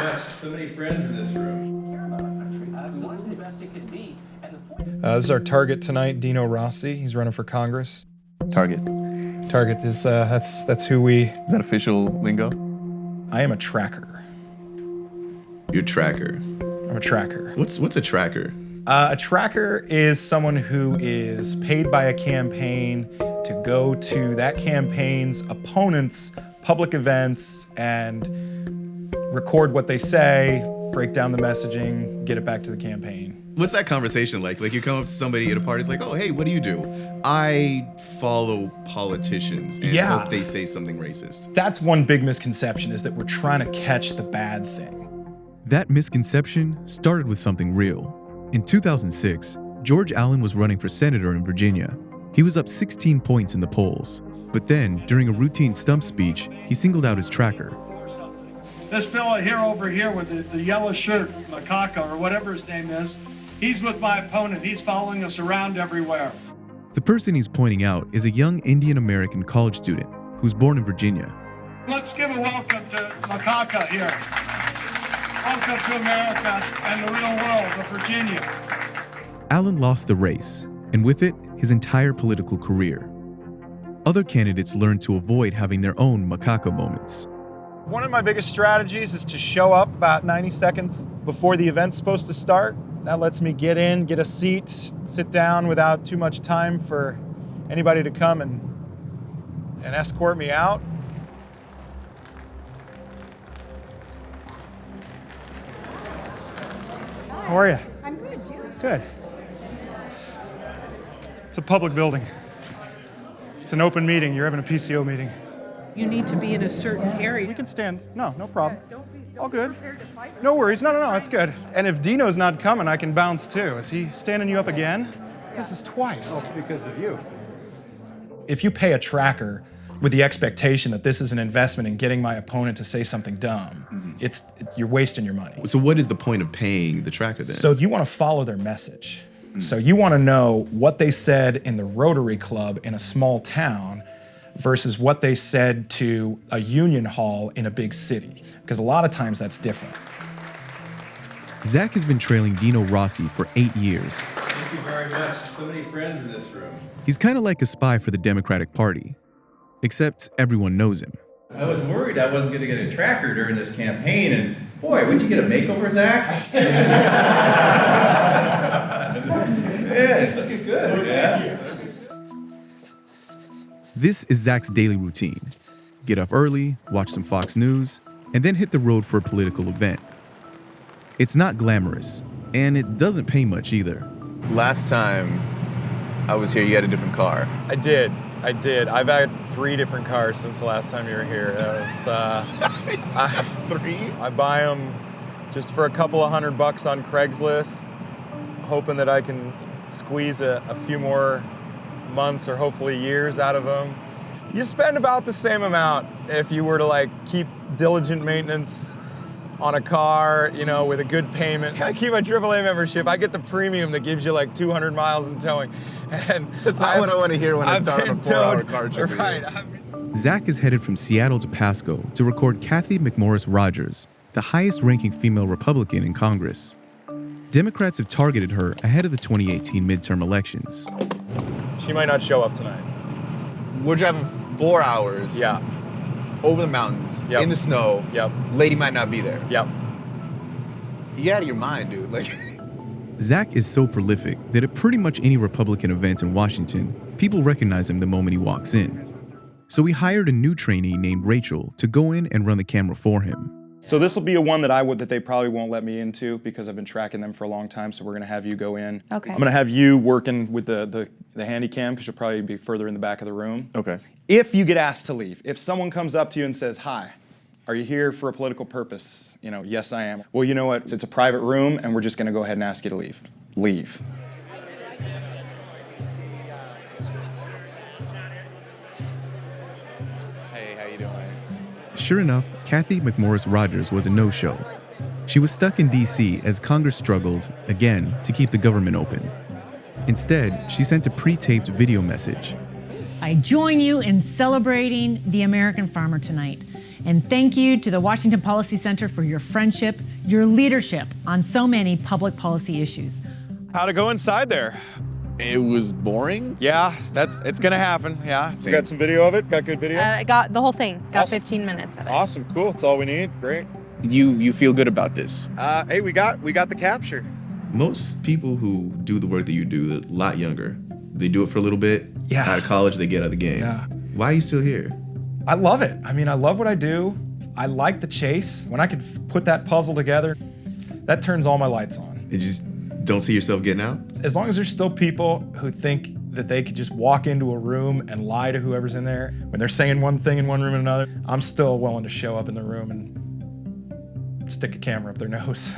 much. So many friends in this room. This is our target tonight, Dino Rossi. He's running for Congress. Target. Target is, that's who we... Is that official lingo? I am a tracker. You're a tracker. I'm a tracker. What's a tracker? A tracker is someone who is paid by a campaign to go to that campaign's opponents' public events and record what they say, break down the messaging, get it back to the campaign. What's that conversation like? Like you come up to somebody at a party, it's like, oh, hey, what do you do? I follow politicians and hope they say something racist. That's one big misconception, is that we're trying to catch the bad thing. That misconception started with something real. In 2006, George Allen was running for senator in Virginia. He was up 16 points in the polls. But then, during a routine stump speech, he singled out his tracker. This fella here over here with the yellow shirt, Macaca, or whatever his name is, he's with my opponent. He's following us around everywhere. The person he's pointing out is a young Indian-American college student who's born in Virginia. Let's give a welcome to Macaca here. Welcome to America and the real world of Virginia. Allen lost the race, and with it, his entire political career. Other candidates learned to avoid having their own Macaca moments. One of my biggest strategies is to show up about 90 seconds before the event's supposed to start. That lets me get in, get a seat, sit down without too much time for anybody to come and escort me out. How are you? I'm good, you? Good. It's a public building. It's an open meeting. You're having a PCO meeting. You need to be in a certain area. We can stand. No problem. Don't All good. prepared to fight. No worries. No, it's good. And if Dino's not coming, I can bounce too. Is he standing you up again? This is twice. Oh, because of you. If you pay a tracker with the expectation that this is an investment in getting my opponent to say something dumb, you're wasting your money. So what is the point of paying the tracker then? So you want to follow their message. So you want to know what they said in the Rotary Club in a small town versus what they said to a union hall in a big city. Because a lot of times that's different. Zach has been trailing Dino Rossi for 8 years. Thank you very much. So many friends in this room. He's kind of like a spy for the Democratic Party, except everyone knows him. I was worried I wasn't going to get a tracker during this campaign, and boy, would you get a makeover, Zach? Yeah, looking good, yeah. This is Zach's daily routine. Get up early, watch some Fox News, and then hit the road for a political event. It's not glamorous, and it doesn't pay much either. Last time I was here, you had a different car. I did. I've had 3 different cars since the last time you were here. Three? I buy them just for a couple of $100 on Craigslist, hoping that I can squeeze a few more months or hopefully years out of them. You spend about the same amount if you were to keep diligent maintenance on a car, with a good payment. I keep my AAA membership. I get the premium that gives you 200 miles in towing. And that's not what I want to hear when I start on a 4-hour car trip. Right. Zach is headed from Seattle to Pasco to record Kathy McMorris Rogers, the highest-ranking female Republican in Congress. Democrats have targeted her ahead of the 2018 midterm elections. She might not show up tonight. We're driving 4 hours. Yeah. Over the mountains, in the snow. Yep. Lady might not be there. Yep. You out of your mind, dude. Zach is so prolific that at pretty much any Republican event in Washington, people recognize him the moment he walks in. So he hired a new trainee named Rachel to go in and run the camera for him. So this will be a one that they probably won't let me into because I've been tracking them for a long time. So we're gonna have you go in. Okay. I'm gonna have you working with the handy cam because you'll probably be further in the back of the room. Okay. If you get asked to leave, if someone comes up to you and says, "Hi, are you here for a political purpose?" Yes, I am. Well, you know what? It's a private room, and we're just gonna go ahead and ask you to leave. Leave. Hey, how you doing? Sure enough, Kathy McMorris Rogers was a no-show. She was stuck in D.C. as Congress struggled, again, to keep the government open. Instead, she sent a pre-taped video message. I join you in celebrating the American farmer tonight. And thank you to the Washington Policy Center for your friendship, your leadership on so many public policy issues. How'd it go inside there? It was boring. Yeah, it's gonna happen. Yeah. So you got some video of it? Got good video? I got the whole thing. Got Awesome. 15 minutes of it. Awesome, cool. That's all we need. Great. You feel good about this? Hey, we got the capture. Most people who do the work that you do, they're a lot younger. They do it for a little bit. Yeah. Out of college, they get out of the game. Yeah. Why are you still here? I love it. I mean, I love what I do. I like the chase. When I can put that puzzle together, that turns all my lights on. You just don't see yourself getting out? As long as there's still people who think that they could just walk into a room and lie to whoever's in there, when they're saying one thing in one room and another, I'm still willing to show up in the room and stick a camera up their nose.